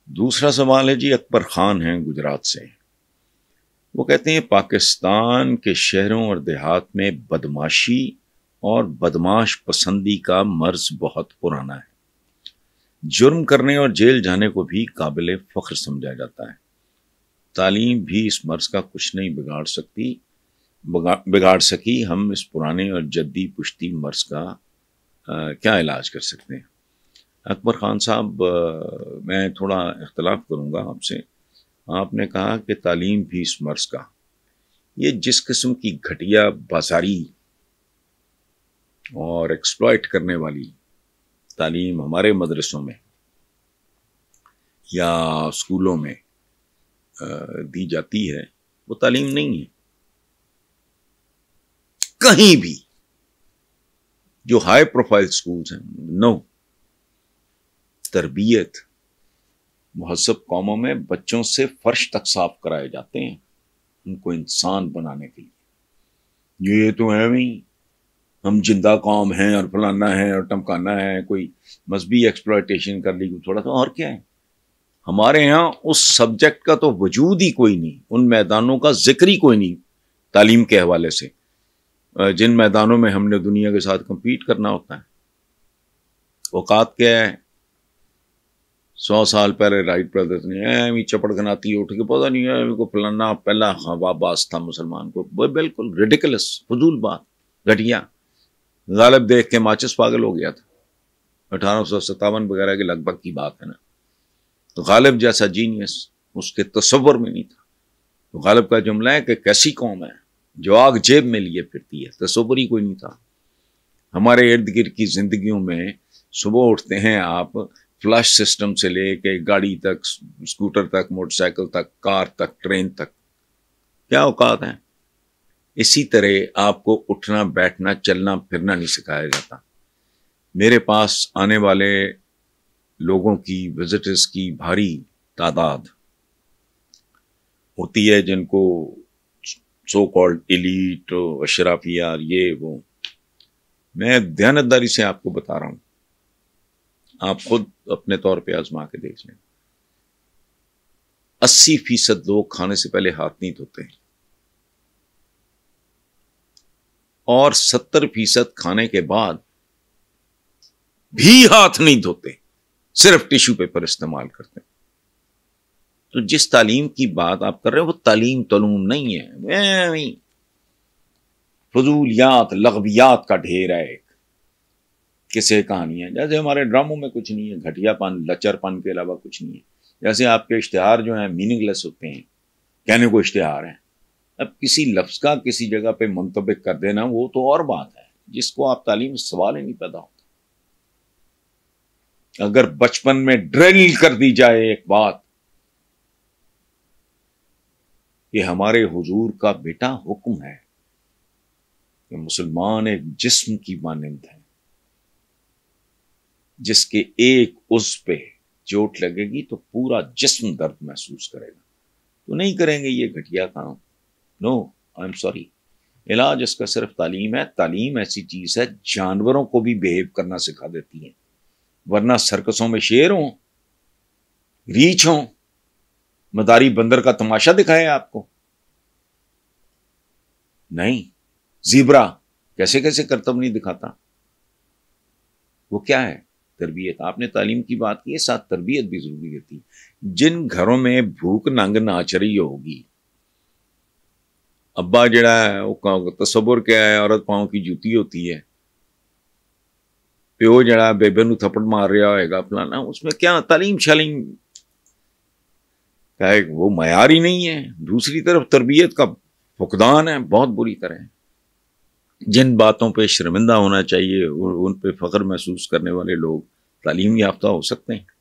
دوسرا سوال ہے جی، اکبر خان ہیں گجرات سے۔ وہ کہتے ہیں پاکستان کے شہروں اور دیہات میں بدماشی اور بدماش پسندی کا مرض بہت پرانا ہے۔ جرم کرنے اور جیل جانے کو بھی قابل فخر سمجھا جاتا ہے۔ تعلیم بھی اس مرض کا کچھ نہیں بگاڑ سکی۔ ہم اس پرانے اور جدی پشتی مرض کا کیا علاج کر سکتے ہیں؟ اکبر خان صاحب، میں تھوڑا اختلاف کروں گا آپ سے۔ آپ نے کہا کہ تعلیم بھی اس مرض کا، یہ جس قسم کی گھٹیا بازاری اور ایکسپلائٹ کرنے والی تعلیم ہمارے مدرسوں میں یا اسکولوں میں دی جاتی ہے، وہ تعلیم نہیں ہے۔ کہیں بھی جو ہائی پروفائل اسکولز ہیں، نو تربیت مہذب قوموں میں بچوں سے فرش تک صاف کرائے جاتے ہیں ان کو انسان بنانے کے لیے۔ یہ تو ہے نہیں ہم زندہ قوم ہیں اور فلانا ہے اور ٹمکانا ہے، کوئی مذہبی ایکسپلائٹیشن کر لی تھوڑا سا، اور کیا ہے؟ ہمارے ہاں اس سبجیکٹ کا تو وجود ہی کوئی نہیں، ان میدانوں کا ذکر ہی کوئی نہیں تعلیم کے حوالے سے، جن میدانوں میں ہم نے دنیا کے ساتھ کمپیٹ کرنا ہوتا ہے۔ اوقات کیا ہے؟ 100 سال پہلے رائٹ برادرز نے چپڑ گناتی اٹھ کے پتا نہیں ہے کو فلانا پہلا باس تھا مسلمان کو، بالکل ریڈیکلس فضول بات، گھٹیا۔ غالب دیکھ کے ماچس پاگل ہو گیا تھا، 1857 وغیرہ کے لگ بھگ کی بات ہے نا۔ تو غالب جیسا جینیس اس کے تصور میں نہیں تھا۔ تو غالب کا جملہ ہے کہ کیسی قوم ہے جو آگ جیب میں لیے پھرتی ہے، تصور ہی کوئی نہیں تھا۔ ہمارے ارد گرد کی زندگیوں میں صبح اٹھتے ہیں آپ، فلش سسٹم سے لے کے گاڑی تک، اسکوٹر تک، موٹر سائیکل تک، کار تک، ٹرین تک، کیا اوقات ہیں؟ اسی طرح آپ کو اٹھنا بیٹھنا چلنا پھرنا نہیں سکھایا جاتا۔ میرے پاس آنے والے لوگوں کی، وزٹرز کی بھاری تعداد ہوتی ہے جن کو سو کالڈ ایلیٹ، اشرافیہ، یہ وہ۔ میں دیانتداری سے آپ کو بتا رہا ہوں، آپ خود اپنے طور پہ آزما کے دیکھ لیں۔ 80% لوگ کھانے سے پہلے ہاتھ نہیں دھوتے اور 70% کھانے کے بعد بھی ہاتھ نہیں دھوتے، صرف ٹیشو پیپر استعمال کرتے ہیں۔ تو جس تعلیم کی بات آپ کر رہے ہیں وہ تعلیم تعلوم نہیں ہے، فضولیات لغویات کا ڈھیر ہے، ایک کسے کہانیاں، جیسے ہمارے ڈراموں میں کچھ نہیں ہے، گھٹیا پن لچر پن کے علاوہ کچھ نہیں ہے۔ جیسے آپ کے اشتہار جو ہیں میننگ لیس ہوتے ہیں، کہنے کو اشتہار ہیں، اب کسی لفظ کا کسی جگہ پہ منطبق کر دینا وہ تو اور بات ہے، جس کو آپ تعلیم سوال ہی نہیں پیدا ہوتا۔ اگر بچپن میں ڈرل کر دی جائے ایک بات کہ ہمارے حضور کا بیٹا حکم ہے کہ مسلمان ایک جسم کی مانند ہے، جس کے ایک عضو پہ چوٹ لگے گی تو پورا جسم درد محسوس کرے گا، تو نہیں کریں گے یہ گھٹیا کام۔ نو، آئی ایم سوری، علاج اس کا صرف تعلیم ہے۔ تعلیم ایسی چیز ہے جانوروں کو بھی بیہیو کرنا سکھا دیتی ہے، ورنہ سرکسوں میں شیر ہوں، ریچھ ہوں، مداری بندر کا تماشا دکھائے آپ کو؟ نہیں، زیبرا کیسے کیسے کرتب نہیں دکھاتا؟ وہ کیا ہے؟ تربیت۔ آپ نے تعلیم کی بات کی ہے، ساتھ تربیت بھی ضروری ہوتی ہے۔ جن گھروں میں بھوک ننگ ناچ رہی ہوگی، ابا جڑا ہے وہ تصور کیا ہے، عورت پاؤں کی جوتی ہوتی ہے، پیو جڑا بیبے نو تھپڑ مار رہا ہوئے گا فلانا، اس میں کیا تعلیم شالیم کا وہ معیار ہی نہیں ہے۔ دوسری طرف تربیت کا فقدان ہے بہت بری طرح۔ جن باتوں پہ شرمندہ ہونا چاہیے، ان پہ فخر محسوس کرنے والے لوگ تعلیم یافتہ ہو سکتے ہیں۔